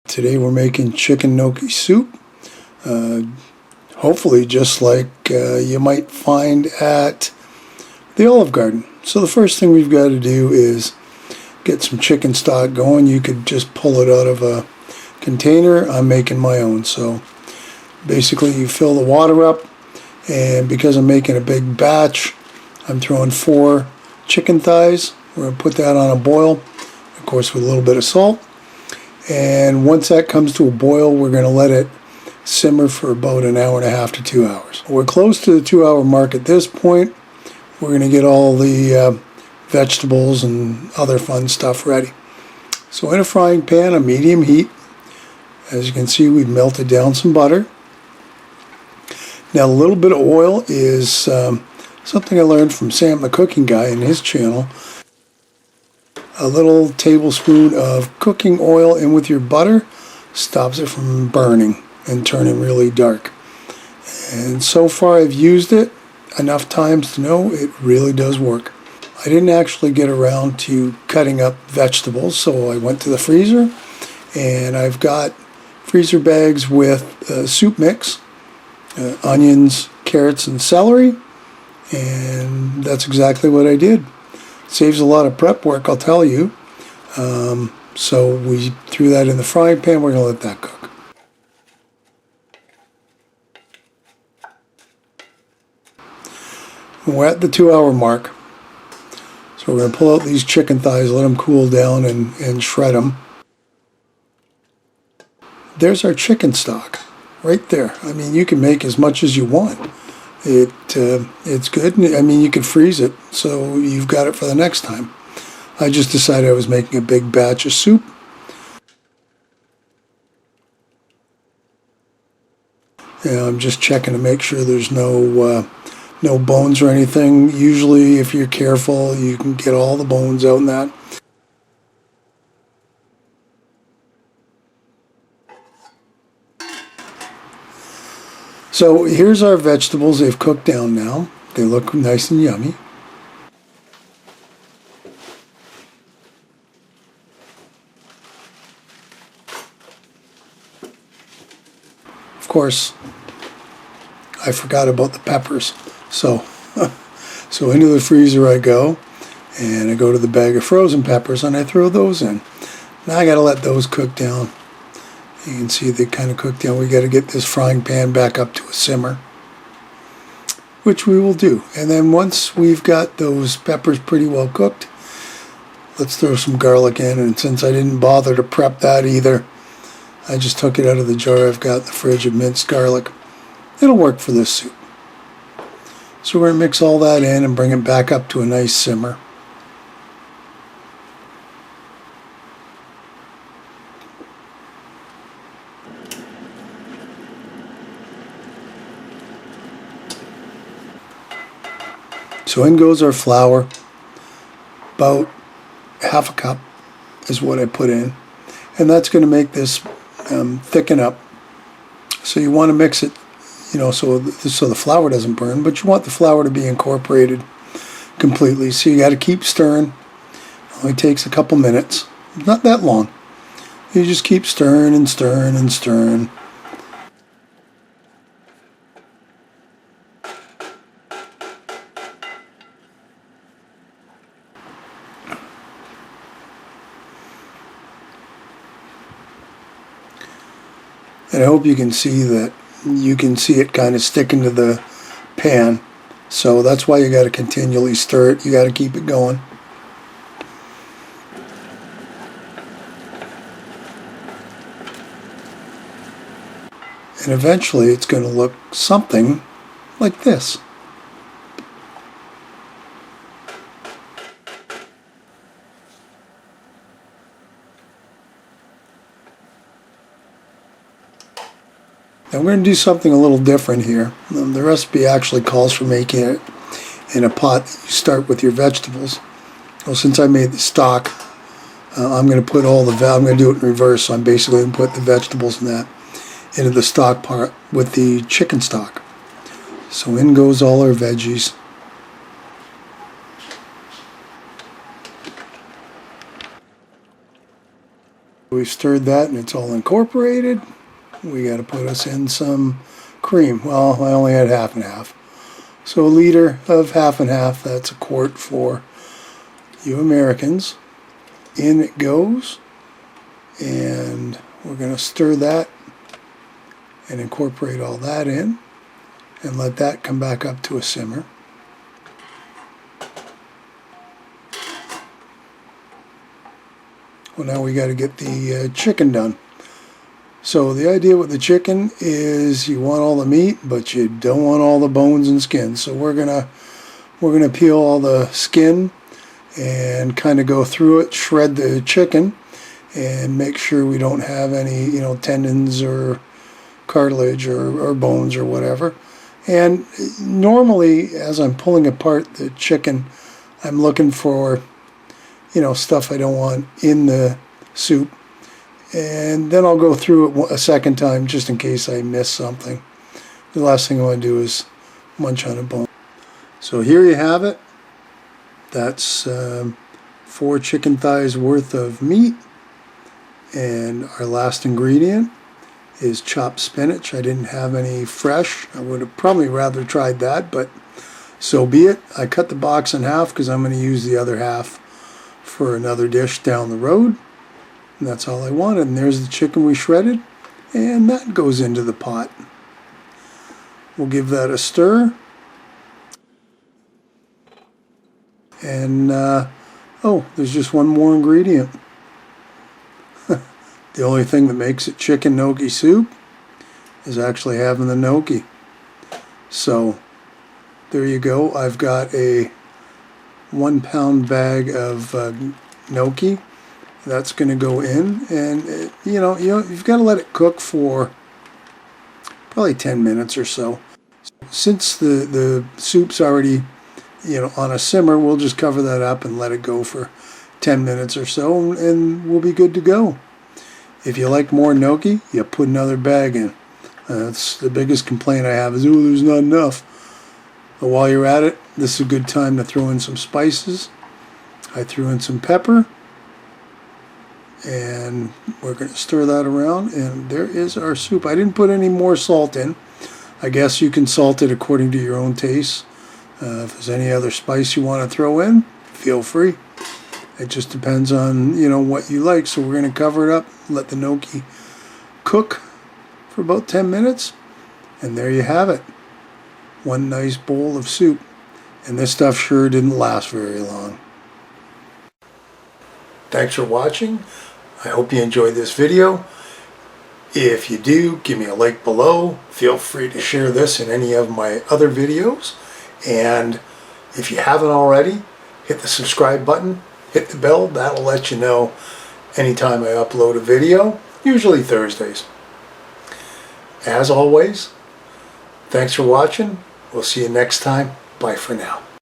Today we're making chicken gnocchi soup, hopefully just like you might find at the Olive Garden. So the first thing we've got to do is get some chicken stock going. You could just pull it out of a container. I'm making my own. So basically you fill the water up, and because I'm making a big batch, I'm throwing 4 chicken thighs. We're going to put that on a boil, of course with a little bit of salt. And once that comes to a boil, we're going to let it simmer for about an hour and a half to 2 hours. We're close to the 2-hour mark at this point. We're going to get all the vegetables and other fun stuff ready. So in a frying pan on medium heat, as you can see, we've melted down some butter. Now a little bit of oil is something I learned from Sam the Cooking Guy in his channel. A little tablespoon of cooking oil in with your butter stops it from burning and turning really dark. And so far I've used it enough times to know it really does work. I didn't actually get around to cutting up vegetables, so I went to the freezer, and I've got freezer bags with soup mix, onions, carrots, and celery, and that's exactly what I did. Saves a lot of prep work, I'll tell you. So we threw that in the frying pan. We're going to let that cook. We're at the 2-hour mark. So we're going to pull out these chicken thighs, let them cool down, and shred them. There's our chicken stock right there. I mean, you can make as much as you want. It's good. I mean, you could freeze it, so you've got it for the next time. I just decided I was making a big batch of soup. And I'm just checking to make sure there's no bones or anything. Usually, if you're careful, you can get all the bones out in that. So here's our vegetables. They've cooked down now. They look nice and yummy. Of course, I forgot about the peppers. So into the freezer I go, and I go to the bag of frozen peppers and I throw those in. Now I got to let those cook down. You can see they kind of cooked down. We got to get this frying pan back up to a simmer, which we will do. And then once we've got those peppers pretty well cooked, let's throw some garlic in. And since I didn't bother to prep that either, I just took it out of the jar I've got in the fridge of minced garlic. It'll work for this soup. So we're going to mix all that in and bring it back up to a nice simmer. So in goes our flour. About half a cup is what I put in. And that's going to make this thicken up. So you want to mix it, so the flour doesn't burn, but you want the flour to be incorporated completely. So you got to keep stirring. It only takes a couple minutes. Not that long. You just keep stirring and stirring and stirring. And I hope you can see that. You can see it kind of sticking to the pan. So that's why you got to continually stir it. You got to keep it going. And eventually it's going to look something like this. Now we're going to do something a little different here. The recipe actually calls for making it in a pot. You start with your vegetables. Well, since I made the stock, I'm going to put I'm going to do it in reverse. So I'm basically going to put the vegetables into the stock part with the chicken stock. So in goes all our veggies. We've stirred that and it's all incorporated. We got to put us in some cream. Well, I only had half and half. So a liter of half and half, that's a quart for you Americans. In it goes. And we're going to stir that and incorporate all that in and let that come back up to a simmer. Well, now we got to get the chicken done. So the idea with the chicken is you want all the meat, but you don't want all the bones and skin. So we're gonna peel all the skin and kind of go through it, shred the chicken, and make sure we don't have any, you know, tendons or cartilage or bones or whatever. And normally, as I'm pulling apart the chicken, I'm looking for, you know, stuff I don't want in the soup. And then I'll go through it a second time just in case I miss something. The last thing I want to do is munch on a bone. So here you have it. That's 4 chicken thighs worth of meat. And our last ingredient is chopped spinach. I didn't have any fresh. I would have probably rather tried that, but so be it. I cut the box in half because I'm going to use the other half for another dish down the road. And that's all I wanted. And there's the chicken we shredded, and that goes into the pot. We'll give that a stir. And oh, there's just one more ingredient. The only thing that makes it chicken gnocchi soup is actually having the gnocchi. So there you go. I've got a 1 pound bag of gnocchi. That's going to go in, and you've got to let it cook for probably 10 minutes or so. Since the soup's already, you know, on a simmer, we'll just cover that up and let it go for 10 minutes or so, and we'll be good to go. If you like more gnocchi, you put another bag in. That's the biggest complaint I have is, oh, there's not enough. But while you're at it, this is a good time to throw in some spices. I threw in some pepper. And we're going to stir that around, and there is our soup. I didn't put any more salt in. I guess you can salt it according to your own taste. If there's any other spice you want to throw in, feel free. It just depends on, you know, what you like. So we're going to cover it up, let the gnocchi cook for about 10 minutes, and there you have it. One nice bowl of soup. And this stuff sure didn't last very long. Thanks for watching. I hope you enjoyed this video. If you do, give me a like below. Feel free to share this in any of my other videos. And if you haven't already, hit the subscribe button, hit the bell. That'll let you know anytime I upload a video, usually Thursdays. As always, thanks for watching. We'll see you next time. Bye for now.